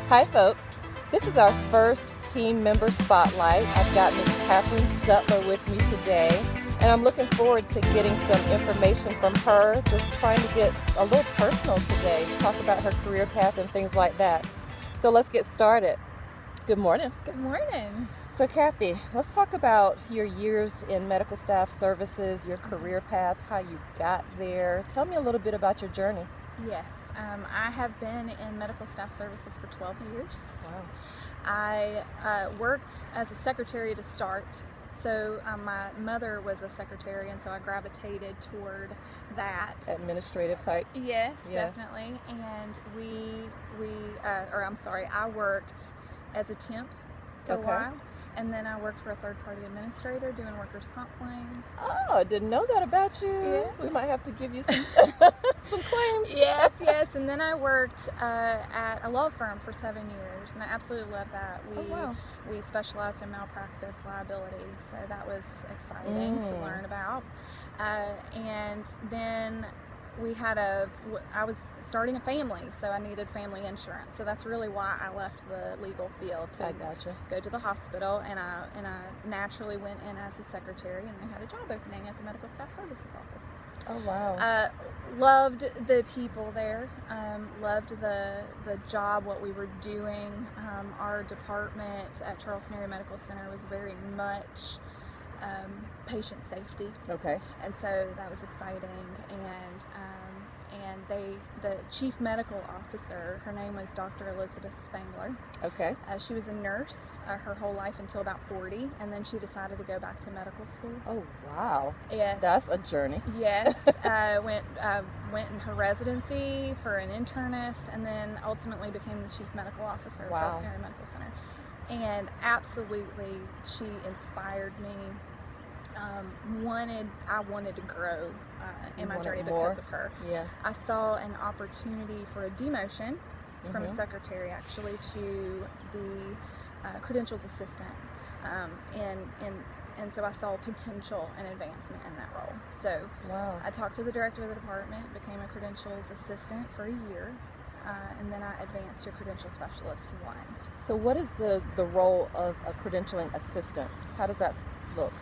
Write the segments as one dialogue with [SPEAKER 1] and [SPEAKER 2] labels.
[SPEAKER 1] Hi folks, this is our first team member spotlight. I've got Ms. Catherine Stutler with me today, and I'm looking forward to getting some information from her, just trying to get a little personal today, talk about her career path and things like that. So let's get started. Good morning.
[SPEAKER 2] Good morning.
[SPEAKER 1] So Kathy, let's talk about your years in medical staff services, your career path, how you got there. Tell me a little bit about your journey.
[SPEAKER 2] Yes, I have been in medical staff services for 12 years.
[SPEAKER 1] Wow.
[SPEAKER 2] I worked as a secretary to start. So my mother was a secretary, and so I gravitated toward that.
[SPEAKER 1] Administrative type?
[SPEAKER 2] Yes,
[SPEAKER 1] Yeah.
[SPEAKER 2] Definitely. And I worked as a temp for a while. And then I worked for a third-party administrator doing workers' comp claims.
[SPEAKER 1] Oh, I didn't know that about you.
[SPEAKER 2] Yeah.
[SPEAKER 1] We might have to give you some some claims.
[SPEAKER 2] Yes. And then I worked at a law firm for 7 years, and I absolutely loved that. We specialized in malpractice liability, so that was exciting to learn about. And then I was starting a family, so I needed family insurance. So that's really why I left the legal field to go to the hospital, and I naturally went in as a secretary, and they had a job opening at the medical staff services office.
[SPEAKER 1] Oh wow.
[SPEAKER 2] Loved the people there, loved the job, what we were doing. Our department at Charleston Area Medical Center was very much patient safety.
[SPEAKER 1] Okay.
[SPEAKER 2] And so that was exciting, and the chief medical officer, her name was Dr. Elizabeth Spangler.
[SPEAKER 1] Okay.
[SPEAKER 2] She was a nurse her whole life until about 40, and then she decided to go back to medical school.
[SPEAKER 1] Oh wow.
[SPEAKER 2] Yes.
[SPEAKER 1] That's a journey.
[SPEAKER 2] Yes. Went in her residency for an internist, and then ultimately became the chief medical officer of Charleston Area Medical Center. And absolutely, she inspired me. I wanted to grow in my journey because of her.
[SPEAKER 1] Yeah.
[SPEAKER 2] I saw an opportunity for a demotion from a secretary actually to the credentials assistant, and so I saw potential and advancement in that role. So I talked to the director of the department, became a credentials assistant for a year, and then I advanced to credential specialist 1.
[SPEAKER 1] So what is the role of a credentialing assistant? How does that look?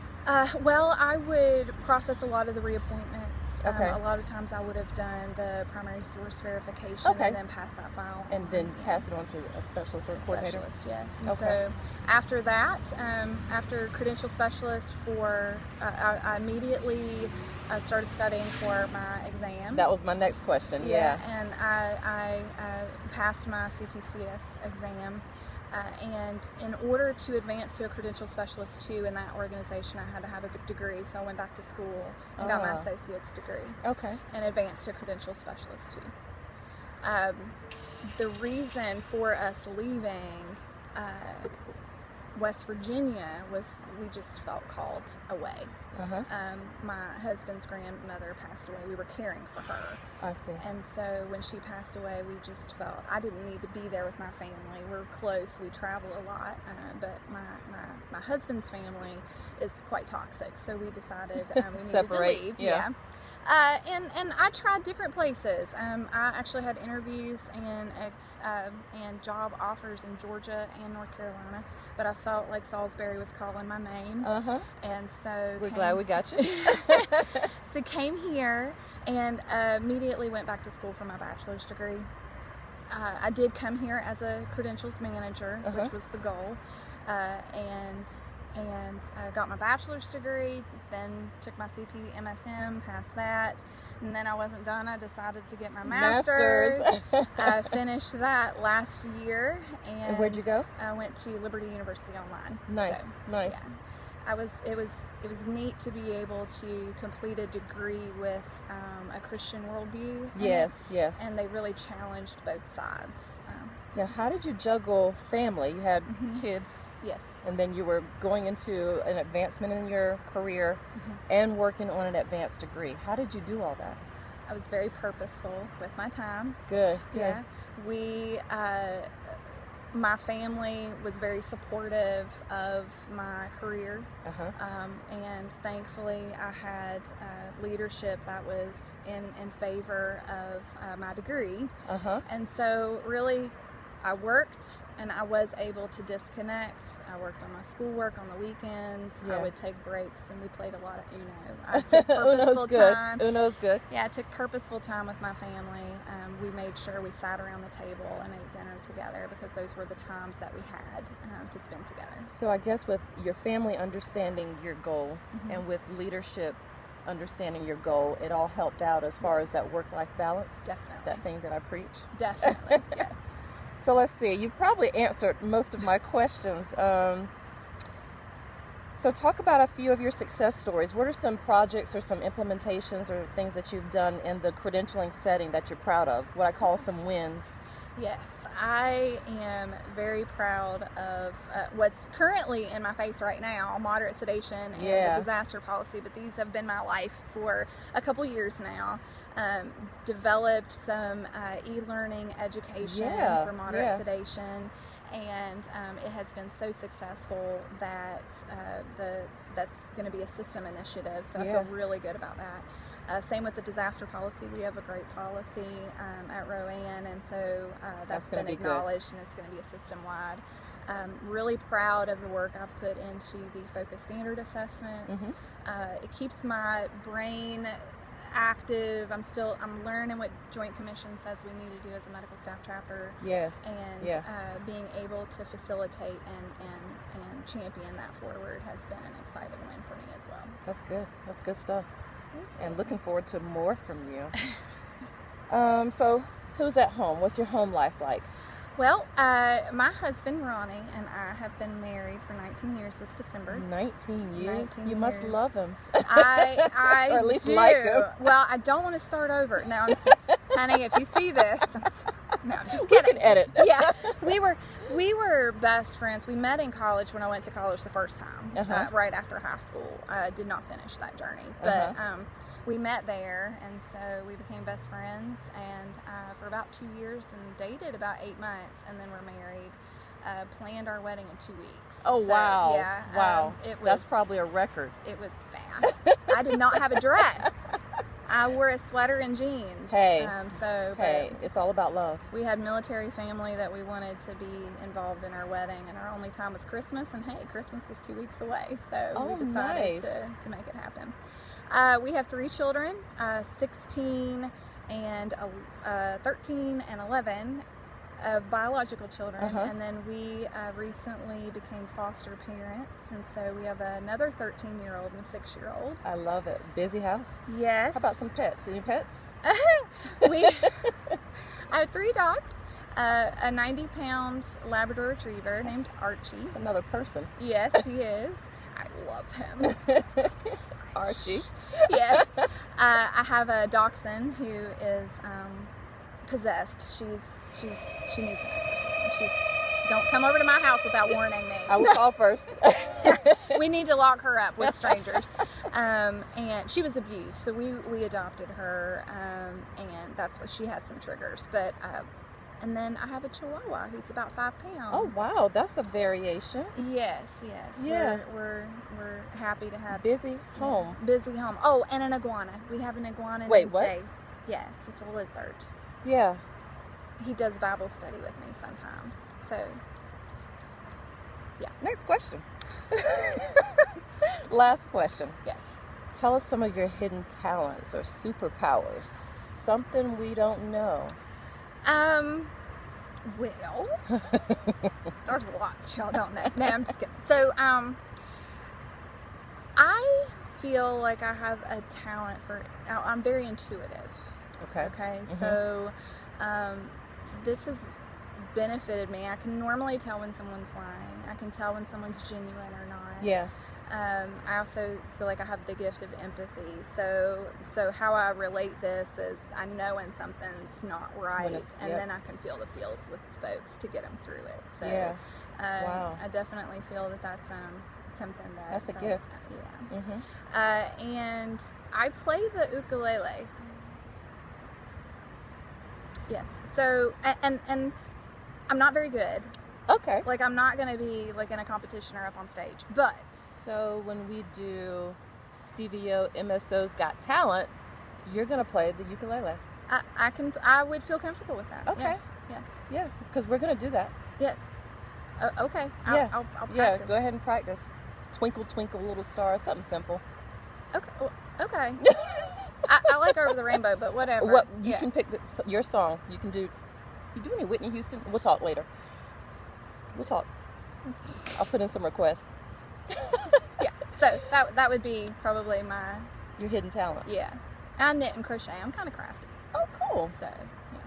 [SPEAKER 2] Well, I would process a lot of the reappointments.
[SPEAKER 1] Okay.
[SPEAKER 2] A lot of times I would have done the primary source verification and then pass that file on.
[SPEAKER 1] And then pass it on to a specialist or coordinator?
[SPEAKER 2] Specialist, yes. And so after that, after credential specialist I immediately started studying for my exam.
[SPEAKER 1] That was my next question, yeah.
[SPEAKER 2] And I passed my CPCS exam. And in order to advance to a credential specialist 2 in that organization, I had to have a degree. So I went back to school and got my associate's degree.
[SPEAKER 1] Okay.
[SPEAKER 2] And advanced to credential specialist 2. The reason for us leaving West Virginia was we just felt called away. My husband's grandmother passed away. We were caring for her.
[SPEAKER 1] I see.
[SPEAKER 2] And so when she passed away, we just felt I didn't need to be there with my family. We're close. We travel a lot. But my husband's family is quite toxic. So we decided we needed to leave. Yeah. And I tried different places. I actually had interviews and job offers in Georgia and North Carolina, but I felt like Salisbury was calling my name. And so
[SPEAKER 1] we're glad we got you.
[SPEAKER 2] So came here and immediately went back to school for my bachelor's degree. I did come here as a credentials manager, which was the goal, and got my bachelor's degree, then took my CP-MSM, passed that, and then I wasn't done. I decided to get my master's. I finished that last year. And
[SPEAKER 1] where'd you go?
[SPEAKER 2] I went to Liberty University Online.
[SPEAKER 1] Nice, nice.
[SPEAKER 2] Yeah. It was neat to be able to complete a degree with a Christian worldview.
[SPEAKER 1] Yes.
[SPEAKER 2] And they really challenged both sides.
[SPEAKER 1] Now, how did you juggle family? You had kids.
[SPEAKER 2] Yes.
[SPEAKER 1] And then you were going into an advancement in your career and working on an advanced degree. How did you do all that?
[SPEAKER 2] I was very purposeful with my time.
[SPEAKER 1] Good.
[SPEAKER 2] Yeah. My family was very supportive of my career. And thankfully I had leadership that was in favor of my degree. And so really I worked, and I was able to disconnect. I worked on my schoolwork on the weekends. I would take breaks, and we played a lot of Uno. I took purposeful time.
[SPEAKER 1] Uno's good.
[SPEAKER 2] Yeah, I took purposeful time with my family. We made sure we sat around the table and ate dinner together, because those were the times that we had to spend together.
[SPEAKER 1] So I guess with your family understanding your goal, and with leadership understanding your goal, it all helped out as far as that work-life balance.
[SPEAKER 2] Definitely.
[SPEAKER 1] That thing that I preach.
[SPEAKER 2] Definitely, yes.
[SPEAKER 1] So let's see. You've probably answered most of my questions. So talk about a few of your success stories. What are some projects or some implementations or things that you've done in the credentialing setting that you're proud of? What I call some wins.
[SPEAKER 2] Yes, I am very proud of what's currently in my face right now, moderate sedation and the disaster policy, but these have been my life for a couple years now. Developed some e-learning education for moderate sedation, and it has been so successul that that's going to be a system initiative, so I feel really good about that. Same with the disaster policy. We have a great policy at Rowan, and so that's been acknowledged, and it's going to be a system-wide. Really proud of the work I've put into the focus standard assessments. It keeps my brain active. I'm learning what Joint Commission says we need to do as a medical staff chapter. And being able to facilitate and champion that forward has been an exciting win for me as well.
[SPEAKER 1] That's good. That's good stuff. And looking forward to more from you. So who's at home? What's your home life like?
[SPEAKER 2] Well, my husband Ronnie and I have been married for 19 years this December.
[SPEAKER 1] 19 years?
[SPEAKER 2] 19
[SPEAKER 1] you must love him.
[SPEAKER 2] I
[SPEAKER 1] or at least
[SPEAKER 2] do.
[SPEAKER 1] like him.
[SPEAKER 2] Well, I don't want to start over. No, honey, if you see this, no, I'm just kidding.
[SPEAKER 1] We can edit.
[SPEAKER 2] Yeah, we were best friends. We met in college when I went to college the first time, right after high school. I did not finish that journey, but we met there, and so we became best friends, and for about 2 years, and dated about 8 months, and then we're married. Planned our wedding in 2 weeks.
[SPEAKER 1] Oh,
[SPEAKER 2] so,
[SPEAKER 1] wow.
[SPEAKER 2] Yeah.
[SPEAKER 1] Wow. That's probably a record.
[SPEAKER 2] It was fast. I did not have a dress. I wore a sweater and jeans.
[SPEAKER 1] Hey, it's all about love.
[SPEAKER 2] We had military family that we wanted to be involved in our wedding, and our only time was Christmas, and hey, Christmas was 2 weeks away, so we decided to make it happen. We have 3 children, 16 and 13 and 11 of biological children, and then we recently became foster parents, and so we have another 13-year-old and a 6-year-old.
[SPEAKER 1] I love it. Busy house?
[SPEAKER 2] Yes.
[SPEAKER 1] How about some pets? Any pets?
[SPEAKER 2] I have 3 dogs. A 90-pound Labrador Retriever named Archie.
[SPEAKER 1] That's another person.
[SPEAKER 2] Yes, he is. I love him.
[SPEAKER 1] Archie.
[SPEAKER 2] Yes. I have a dachshund who is possessed. She needs an exorcism. Don't come over to my house without warning me.
[SPEAKER 1] I will call first.
[SPEAKER 2] We need to lock her up with strangers. And she was abused, so we adopted her, and that's what she has some triggers. But and then I have a Chihuahua who's about 5 pounds.
[SPEAKER 1] Oh wow, that's a variation.
[SPEAKER 2] Yes.
[SPEAKER 1] Yeah.
[SPEAKER 2] We're happy to have
[SPEAKER 1] busy home.
[SPEAKER 2] Busy home. Oh, and an iguana. We have an iguana
[SPEAKER 1] Wait,
[SPEAKER 2] named
[SPEAKER 1] what?
[SPEAKER 2] Chase. Yes, it's a lizard.
[SPEAKER 1] Yeah.
[SPEAKER 2] He does Bible study with me sometimes. So, yeah.
[SPEAKER 1] Next question. Last question.
[SPEAKER 2] Yes.
[SPEAKER 1] Tell us some of your hidden talents or superpowers. Something we don't know.
[SPEAKER 2] Well, there's lots y'all don't know. No, I'm just kidding. So, I feel like I have a talent for, I'm very intuitive.
[SPEAKER 1] Okay.
[SPEAKER 2] So, this has benefited me. I can normally tell when someone's lying. I can tell when someone's genuine or not.
[SPEAKER 1] Yeah.
[SPEAKER 2] I also feel like I have the gift of empathy. So how I relate this is I know when something's not right, and then I can feel the feels with folks to get them through it. So
[SPEAKER 1] wow.
[SPEAKER 2] I definitely feel that that's something
[SPEAKER 1] that's a gift.
[SPEAKER 2] Yeah. And I play the ukulele. Yes. So and I'm not very good.
[SPEAKER 1] Okay.
[SPEAKER 2] Like, I'm not going to be like in a competition or up on stage, but
[SPEAKER 1] so when we do CVO MSO's Got Talent, you're going to play the ukulele.
[SPEAKER 2] I would feel comfortable with that.
[SPEAKER 1] Okay.
[SPEAKER 2] Yes. Yes.
[SPEAKER 1] Yeah, because we're going to do that.
[SPEAKER 2] Yes. Okay. I'll practice.
[SPEAKER 1] Yeah, go ahead and practice. Twinkle, twinkle, little star, something simple.
[SPEAKER 2] Okay. Okay. I like Over the Rainbow, but whatever.
[SPEAKER 1] What you can pick your song. You can do. You do any Whitney Houston? We'll talk later. We'll talk. I'll put in some requests.
[SPEAKER 2] Yeah. So that would be probably
[SPEAKER 1] your hidden talent.
[SPEAKER 2] Yeah. I knit and crochet. I'm kind of crafty.
[SPEAKER 1] Oh, cool.
[SPEAKER 2] So yeah.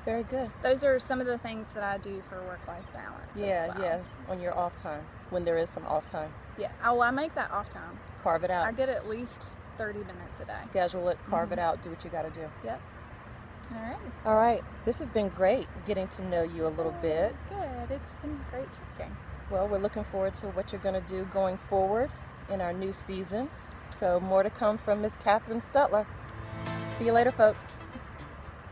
[SPEAKER 1] Very good.
[SPEAKER 2] Those are some of the things that I do for work-life balance.
[SPEAKER 1] Yeah,
[SPEAKER 2] as well.
[SPEAKER 1] yeah. On your off time, when there is some off time.
[SPEAKER 2] Yeah. Oh, I make that off time.
[SPEAKER 1] Carve it out.
[SPEAKER 2] I get at least 30 minutes a day.
[SPEAKER 1] Schedule it, carve it out, do what you got to do.
[SPEAKER 2] Yep. All right.
[SPEAKER 1] All right. This has been great getting to know you a little bit.
[SPEAKER 2] Good. It's been great talking.
[SPEAKER 1] Well, we're looking forward to what you're going to do going forward in our new season. So more to come from Miss Catherine Stutler. See you later, folks.